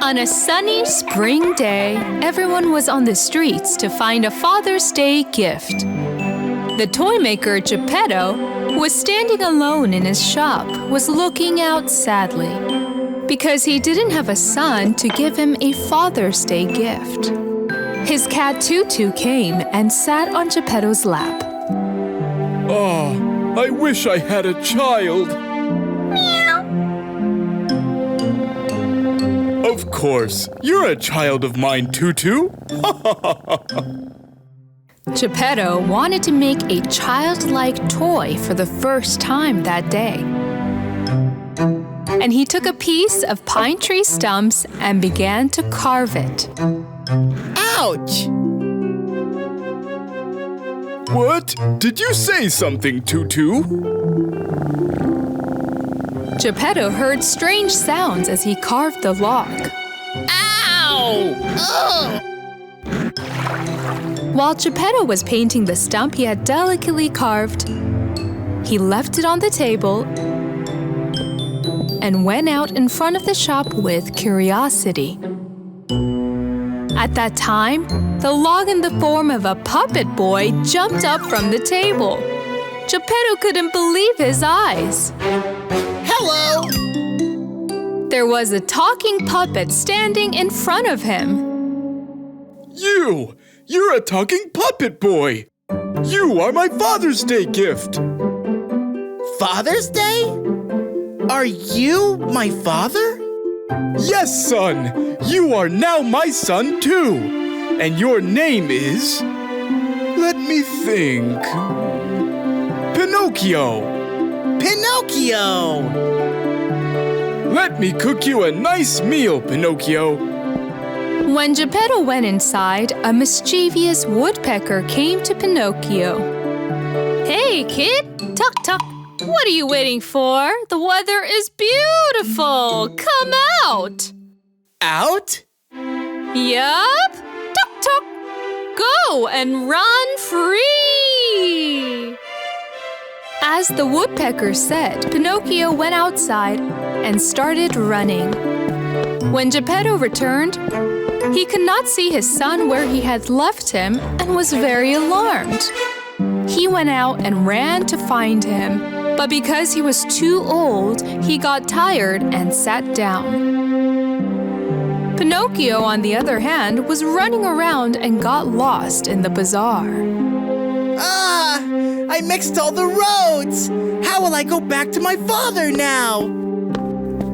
On a sunny spring day, everyone was on the streets to find a Father's Day gift. The toy maker Geppetto, who was standing alone in his shop, was looking out sadly because he didn't have a son to give him a Father's Day gift. His cat Tutu came and sat on Geppetto's lap. Oh, I wish I had a child. Of course, you're a child of mine, Tutu. Geppetto wanted to make a childlike toy for the first time that day. And he took a piece of pine tree stumps and began to carve it. Ouch! What? Did you say something, Tutu? Geppetto heard strange sounds as he carved the log. Ow! Ugh! While Geppetto was painting the stump he had delicately carved, he left it on the table and went out in front of the shop with curiosity. At that time, the log in the form of a puppet boy jumped up from the table. Geppetto couldn't believe his eyes. Hello! There was a talking puppet standing in front of him. You're a talking puppet boy. You are my Father's Day gift. Father's Day? Are you my father? Yes, son. You are now my son, too. And your name is... Let me think... Pinocchio. Pinocchio! Let me cook you a nice meal, Pinocchio. When Geppetto went inside, a mischievous woodpecker came to Pinocchio. Hey, kid! Tuck, tuck! What are you waiting for? The weather is beautiful! Come out! Out? Yup! Tuck, tuck! Go and run free! As the woodpecker said, Pinocchio went outside and started running. When Geppetto returned, he could not see his son where he had left him and was very alarmed. He went out and ran to find him, but because he was too old, he got tired and sat down. Pinocchio, on the other hand, was running around and got lost in the bazaar. Ah! I mixed all the roads! How will I go back to my father now?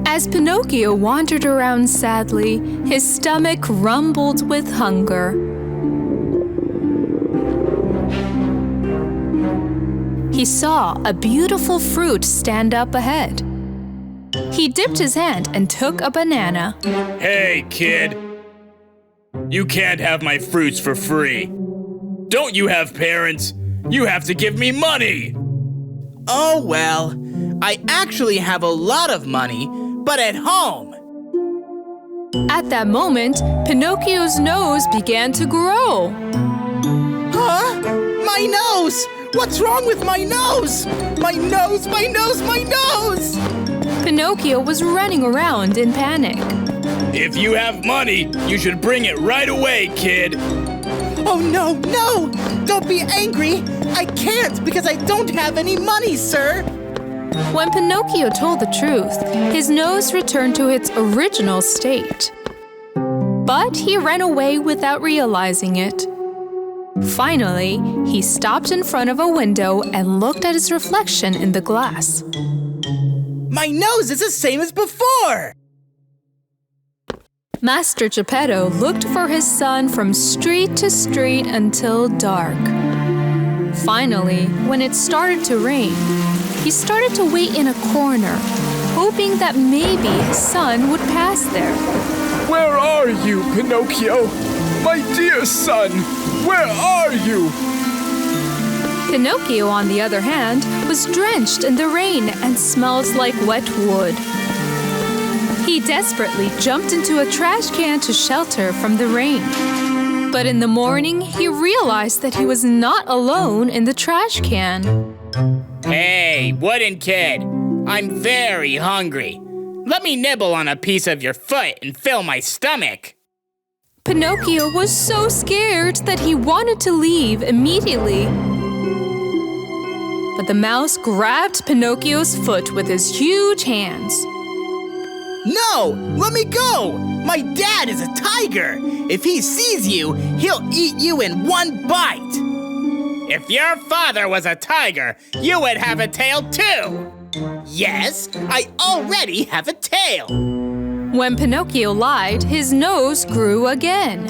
As Pinocchio wandered around sadly, his stomach rumbled with hunger. He saw a beautiful fruit stand up ahead. He dipped his hand and took a banana. Hey, kid. You can't have my fruits for free. Don't you have parents? You have to give me money. Oh, well, I actually have a lot of money, but at home. At that moment, Pinocchio's nose began to grow. Huh? My nose! What's wrong with my nose? My nose, my nose, my nose! Pinocchio was running around in panic. If you have money, you should bring it right away, kid. Oh, no, no! Don't be angry! I can't because I don't have any money, sir! When Pinocchio told the truth, his nose returned to its original state. But he ran away without realizing it. Finally, he stopped in front of a window and looked at his reflection in the glass. My nose is the same as before! Master Geppetto looked for his son from street to street until dark. Finally, when it started to rain, he started to wait in a corner, hoping that maybe his son would pass there. Where are you, Pinocchio? My dear son, where are you? Pinocchio, on the other hand, was drenched in the rain and smelled like wet wood. He desperately jumped into a trash can to shelter from the rain. But in the morning, he realized that he was not alone in the trash can. Hey, wooden kid. I'm very hungry. Let me nibble on a piece of your foot and fill my stomach. Pinocchio was so scared that he wanted to leave immediately. But the mouse grabbed Pinocchio's foot with his huge hands. No! Let me go! My dad is a tiger! If he sees you, he'll eat you in one bite! If your father was a tiger, you would have a tail too. Yes, I already have a tail! When Pinocchio lied, his nose grew again.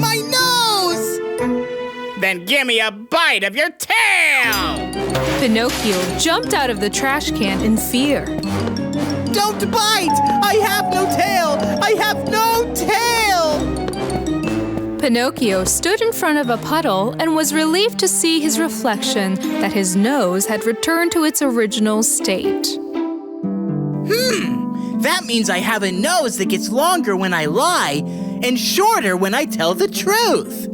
My nose! Then give me a bite of your tail! Pinocchio jumped out of the trash can in fear. Don't bite! I have no tail! I have no tail! Pinocchio stood in front of a puddle and was relieved to see his reflection that his nose had returned to its original state. That means I have a nose that gets longer when I lie and shorter when I tell the truth.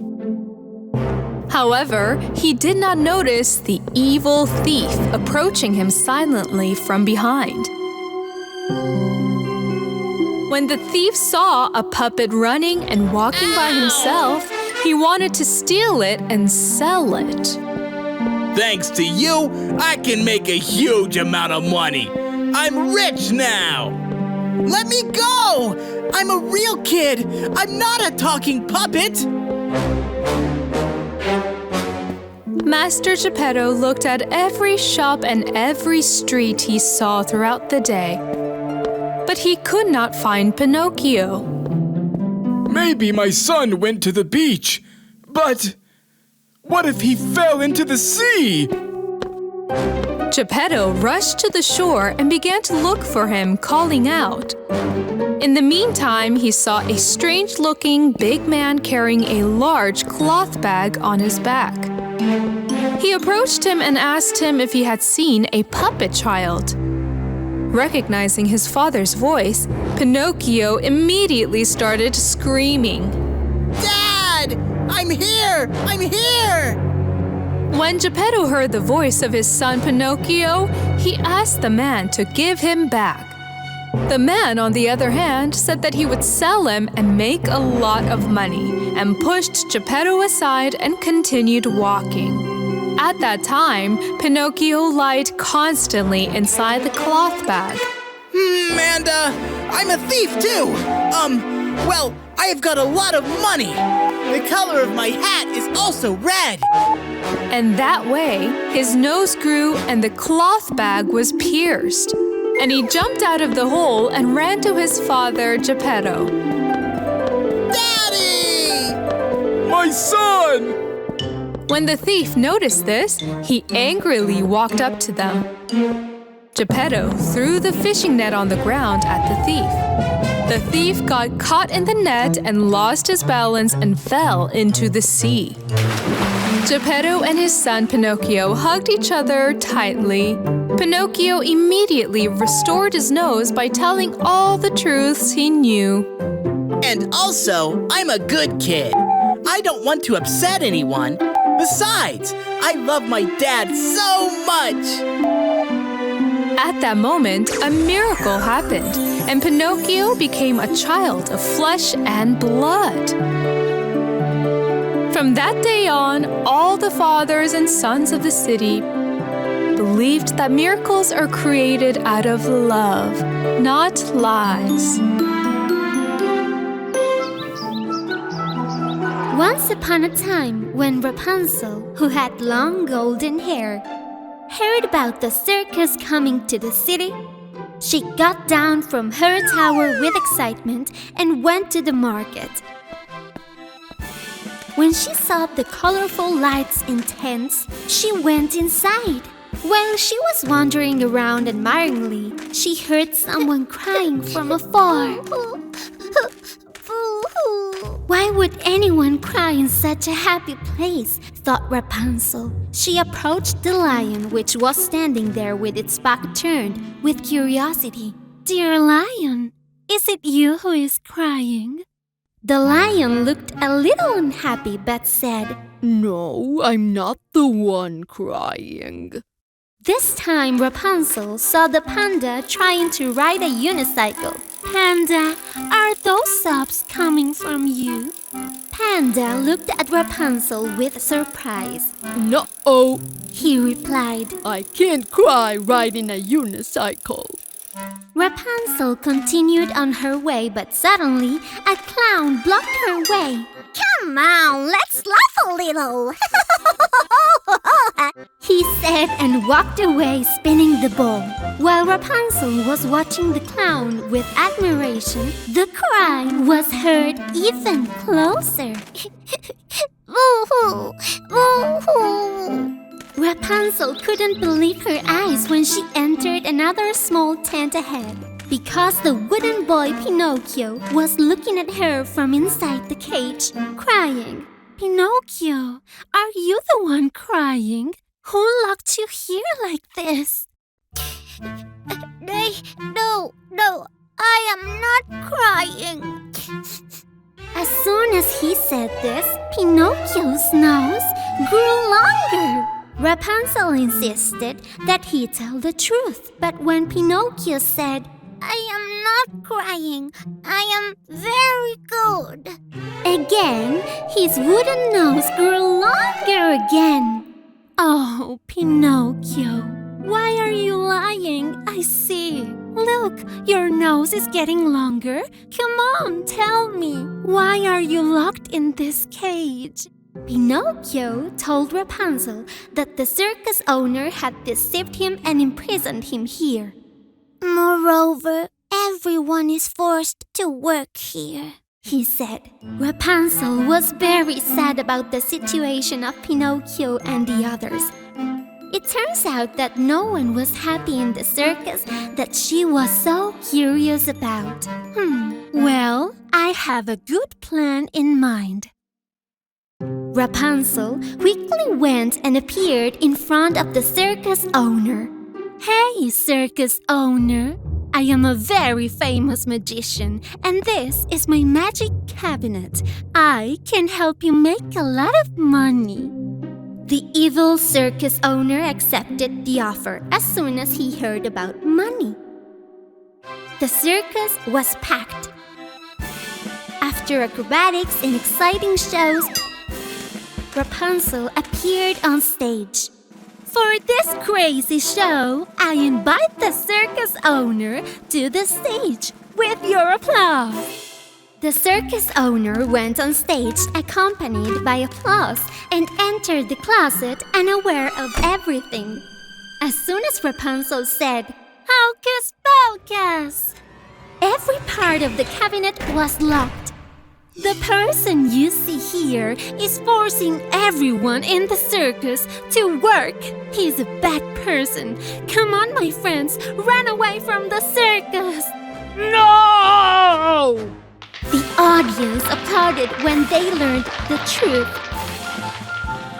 However, he did not notice the evil thief approaching him silently from behind. When the thief saw a puppet running and walking by himself, he wanted to steal it and sell it. Thanks to you, I can make a huge amount of money. I'm rich now. Let me go! I'm a real kid. I'm not a talking puppet. Master Geppetto looked at every shop and every street he saw throughout the day, but he could not find Pinocchio. Maybe my son went to the beach, but what if he fell into the sea? Geppetto rushed to the shore and began to look for him, calling out. In the meantime, he saw a strange-looking big man carrying a large cloth bag on his back. He approached him and asked him if he had seen a puppet child. Recognizing his father's voice, Pinocchio immediately started screaming. Dad! I'm here! I'm here! When Geppetto heard the voice of his son Pinocchio, he asked the man to give him back. The man, on the other hand, said that he would sell him and make a lot of money, and pushed Geppetto aside and continued walking. At that time, Pinocchio lied constantly inside the cloth bag. And I'm a thief too! Well, I have got a lot of money! The color of my hat is also red! And that way, his nose grew and the cloth bag was pierced. And he jumped out of the hole and ran to his father, Geppetto. Daddy! My son! When the thief noticed this, he angrily walked up to them. Geppetto threw the fishing net on the ground at the thief. The thief got caught in the net and lost his balance and fell into the sea. Geppetto and his son Pinocchio hugged each other tightly. Pinocchio immediately restored his nose by telling all the truths he knew. And also, I'm a good kid. I don't want to upset anyone. Besides, I love my dad so much! At that moment, a miracle happened, and Pinocchio became a child of flesh and blood. From that day on, all the fathers and sons of the city believed that miracles are created out of love, not lies. Once upon a time, when Rapunzel, who had long golden hair, heard about the circus coming to the city, she got down from her tower with excitement and went to the market. When she saw the colorful lights and tents, she went inside. While she was wandering around admiringly, she heard someone crying from afar. Why would anyone cry in such a happy place? Thought Rapunzel. She approached the lion, which was standing there with its back turned, with curiosity. Dear lion, is it you who is crying? The lion looked a little unhappy but said, No, I'm not the one crying. This time Rapunzel saw the panda trying to ride a unicycle. "Panda, are those sobs coming from you?" Panda looked at Rapunzel with surprise. No, He replied. I can't cry riding a unicycle. Rapunzel continued on her way, but suddenly a clown blocked her way. "Come on, let's laugh a little," he said and walked away spinning the ball. While Rapunzel was watching the clown with admiration, the cry was heard even closer. "Woo-hoo! Woo-hoo!" Rapunzel couldn't believe her eyes when she entered another small tent ahead, because the wooden boy Pinocchio was looking at her from inside the cage, crying. "Pinocchio, are you the one crying? Who locked you here like this?" No, I am not crying." As soon as he said this, Pinocchio's nose grew longer. Rapunzel insisted that he tell the truth, but when Pinocchio said, "I am not crying, I am very good," again, his wooden nose grew longer again. "Oh, Pinocchio, why are you lying? I see. Look, your nose is getting longer. Come on, tell me, why are you locked in this cage?" Pinocchio told Rapunzel that the circus owner had deceived him and imprisoned him here. "Moreover, everyone is forced to work here," he said. Rapunzel was very sad about the situation of Pinocchio and the others. It turns out that no one was happy in the circus that she was so curious about. Well, I have a good plan in mind. Rapunzel quickly went and appeared in front of the circus owner. "Hey, circus owner, I am a very famous magician, and this is my magic cabinet. I can help you make a lot of money." The evil circus owner accepted the offer as soon as he heard about money. The circus was packed. After acrobatics and exciting shows, Rapunzel appeared on stage. "For this crazy show, I invite the circus owner to the stage with your applause." The circus owner went on stage accompanied by applause and entered the closet unaware of everything. As soon as Rapunzel said, "Hocus pocus," every part of the cabinet was locked. "The person you see here is forcing everyone in the circus to work. He's a bad person. Come on, my friends, run away from the circus." No! The audience applauded when they learned the truth.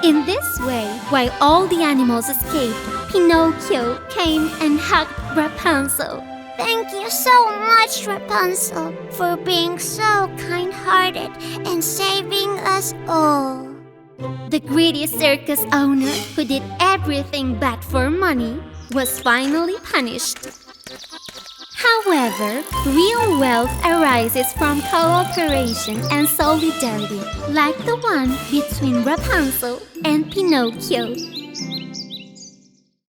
In this way, while all the animals escaped, Pinocchio came and hugged Rapunzel. "Thank you so much, Rapunzel, for being so kind-hearted and saving us all." The greedy circus owner, who did everything but for money, was finally punished. However, real wealth arises from cooperation and solidarity, like the one between Rapunzel and Pinocchio.